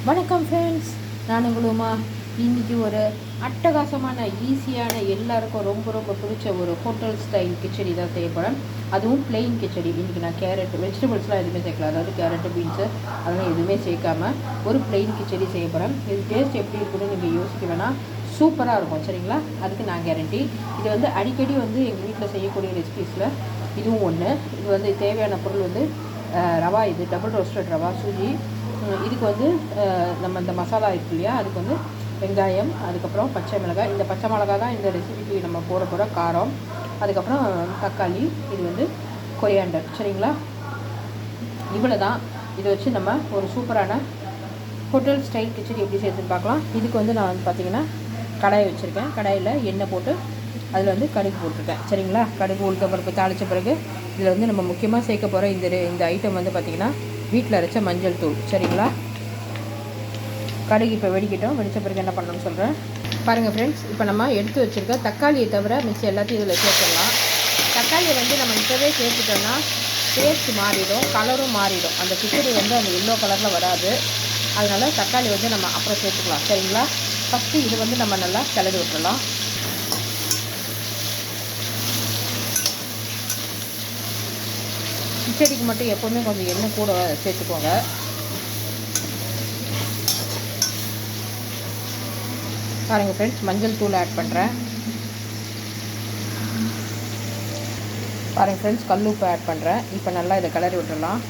வணக்கம் ஃப்ரெண்ட்ஸ், நான் உங்களுமா. இன்றைக்கி ஒரு அட்டகாசமான ஈஸியான எல்லாருக்கும் ரொம்ப ரொம்ப பிடிச்ச ஒரு ஹோட்டல் ஸ்டைல் கிச்சடி தான் செய்யப்படும். அதுவும் பிளெயின் கிச்சடி. இன்றைக்கி நான் கேரட் வெஜிடபிள்ஸ்லாம் எதுவுமே சேர்க்கல, அதாவது கேரட்டு பீன்ஸு அதெல்லாம் எதுவுமே சேர்க்காமல் ஒரு பிளெயின் கிச்சடி செய்யப்படும். இது டேஸ்ட் எப்படி இருக்குன்னு நீங்கள் யோசிக்க வேணாம், சூப்பராக இருக்கும். சரிங்களா? அதுக்கு நான் கேரண்டி. இது வந்து அடிக்கடி வந்து எங்கள் வீட்டில் செய்யக்கூடிய ரெசிபீஸில் இதுவும் ஒன்று. இது வந்து தேவையான பொருள் வந்து ரவா, இது டபுள் ரோஸ்டட் ரவா, சூஜி. இதுக்கு வந்து நம்ம இந்த மசாலா இருக்கு இல்லையா, அதுக்கு வந்து வெங்காயம், அதுக்கப்புறம் பச்சை மிளகாய். இந்த பச்சை மிளகாய் தான் இந்த ரெசிபிக்கு நம்ம போட காரம். அதுக்கப்புறம் தக்காளி, இது வந்து கொரியாண்டர். சரிங்களா? இவ்வளோ தான். இதை வச்சு நம்ம ஒரு சூப்பரான ஹோட்டல் ஸ்டைல் கிச்சடி எப்படி செய்யுதுன்னு பார்க்கலாம். இதுக்கு வந்து நான் வந்து பார்த்திங்கன்னா கடாயை வச்சுருக்கேன். கடாயில் எண்ணெய் போட்டு அதில் வந்து கடுகு போட்டிருக்கேன். சரிங்களா? கடுகு உளுத்த பருப்பு தாளித்த பிறகு இதில் வந்து நம்ம முக்கியமாக சேர்க்க போகிற இந்த ஐட்டம் வந்து பார்த்திங்கன்னா வீட்டில் அரைச்ச மஞ்சள் தூள். சரிங்களா? கடுகு இப்போ வெடிக்கட்டும். வெடித்த பிறகு என்ன பண்ணணும்னு சொல்கிறேன் பாருங்கள் ஃப்ரெண்ட்ஸ். இப்போ நம்ம எடுத்து வச்சுருக்க தக்காளியை தவிர மிச்சம் எல்லாத்தையும் இதில் சேர்த்துடலாம். தக்காளியை வந்து நம்ம இப்போவே சேர்த்துட்டோம்னா டேஸ்ட் மாறிடும், கலரும் மாறிடும். அந்த கிச்சடி வந்து அந்த எல்லோ கலரில் வராது. அதனால் தக்காளி வந்து நம்ம அப்புறம் சேர்த்துக்கலாம். சரிங்களா? ஃபஸ்ட்டு இது வந்து நம்ம நல்லா கிளறி விட்டுடலாம். கிச்சடிக்கு மட்டும் எப்போவுமே கொஞ்சம் எண்ணெய் கூட சேர்த்துக்கோங்க. பாருங்கள் ஃப்ரெண்ட்ஸ், மஞ்சள் தூள் ஆட் பண்ணுறேன். பாருங்கள் ஃப்ரெண்ட்ஸ், கல் உப்பு ஆட் பண்ணுறேன். இப்போ நல்லா இதை கிளறி விட்டுடலாம்.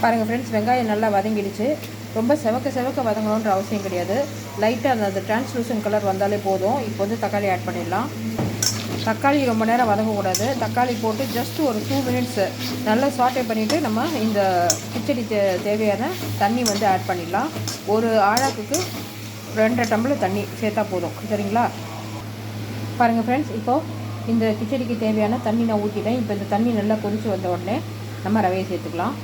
பாருங்கள் ஃப்ரெண்ட்ஸ், வெங்காயம் நல்லா வதங்கிடுச்சு. ரொம்ப செவக்க வதங்கணுன்ற அவசியம் கிடையாது. லைட்டாக அந்த டிரான்ஸ்லூசன் கலர் வந்தாலே போதும். இப்போ வந்து தக்காளி ஆட் பண்ணிடலாம். தக்காளி ரொம்ப நேரம் வதங்கக்கூடாது. தக்காளி போட்டு ஜஸ்ட் ஒரு 2 மினிட்ஸ் நல்லா சாட்டே பண்ணிவிட்டு நம்ம இந்த கிச்சடி தேவையான தண்ணி வந்து ஆட் பண்ணிடலாம். ஒரு ஆழாக்குக்கு 2.5 டம்ளர் தண்ணி சேர்த்தா போதும். சரிங்களா? பாருங்கள் ஃப்ரெண்ட்ஸ், இப்போது இந்த கிச்சடிக்கு தேவையான தண்ணி நான் ஊற்றிட்டேன். இப்போ இந்த தண்ணி நல்லா கொதித்து வந்த உடனே நம்ம ரவையை சேர்த்துக்கலாம்.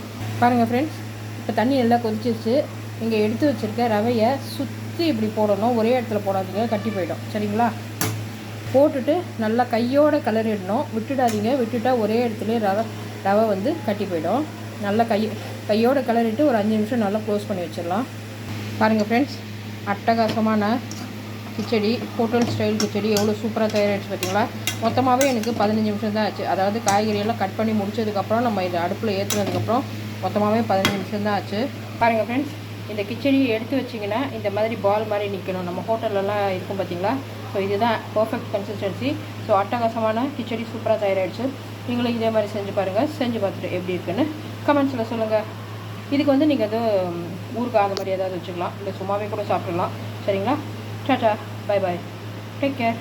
பாருங்கள் ஃப்ரெண்ட்ஸ், இப்போ தண்ணி நல்லா கொதிச்சிருச்சு. இங்கே எடுத்து வச்சுருக்க ரவையை சுற்றி இப்படி போடணும். ஒரே இடத்துல போடாதீங்க, கட்டி போயிடும். சரிங்களா? போட்டுட்டு நல்லா கையோடு கிளறிடணும். விட்டுடாதீங்க, விட்டுட்டால் ஒரே இடத்துல ரவை வந்து கட்டி போயிடும். நல்லா கையோடு கிளறிட்டு ஒரு 5 நிமிஷம் நல்லா க்ளோஸ் பண்ணி வச்சிடலாம். பாருங்கள் ஃப்ரெண்ட்ஸ், அட்டகாசமான கிச்சடி, ஹோட்டல் ஸ்டைல் கிச்சடி எவ்வளோ சூப்பராக தயாராகிடுச்சு பார்த்தீங்களா? மொத்தமாகவே எனக்கு 15 நிமிஷம் தான் ஆச்சு. அதாவது காய்கறியெல்லாம் கட் பண்ணி முடிச்சதுக்கப்புறம் நம்ம இதை அடுப்பில் ஏற்றுனதுக்கப்புறம் மொத்தமாகவே 15 நிமிஷம் தான் ஆச்சு. பாருங்கள் ஃப்ரெண்ட்ஸ், இந்த கிச்சடி எடுத்து வச்சிங்கன்னா இந்த மாதிரி பால் மாதிரி நிற்கணும். நம்ம ஹோட்டல்லலாம் இருக்கும் பார்த்தீங்களா? ஸோ இதுதான் பர்ஃபெக்ட் கன்சிஸ்டன்சி. ஸோ அட்டகாசமான கிச்சடி சூப்பராக தயாராகிடுச்சு. நீங்களும் இதே மாதிரி செஞ்சு பாருங்கள். செஞ்சு பார்த்துட்டு எப்படி இருக்குன்னு கமெண்ட்ஸில் சொல்லுங்கள். இதுக்கு வந்து நீங்கள் ஊறுகாய் அந்த மாதிரி ஏதாவது வச்சுக்கலாம், இல்லை சும்மாவே கூட சாப்பிட்றலாம். சரிங்களா? Tata, bye bye, take care.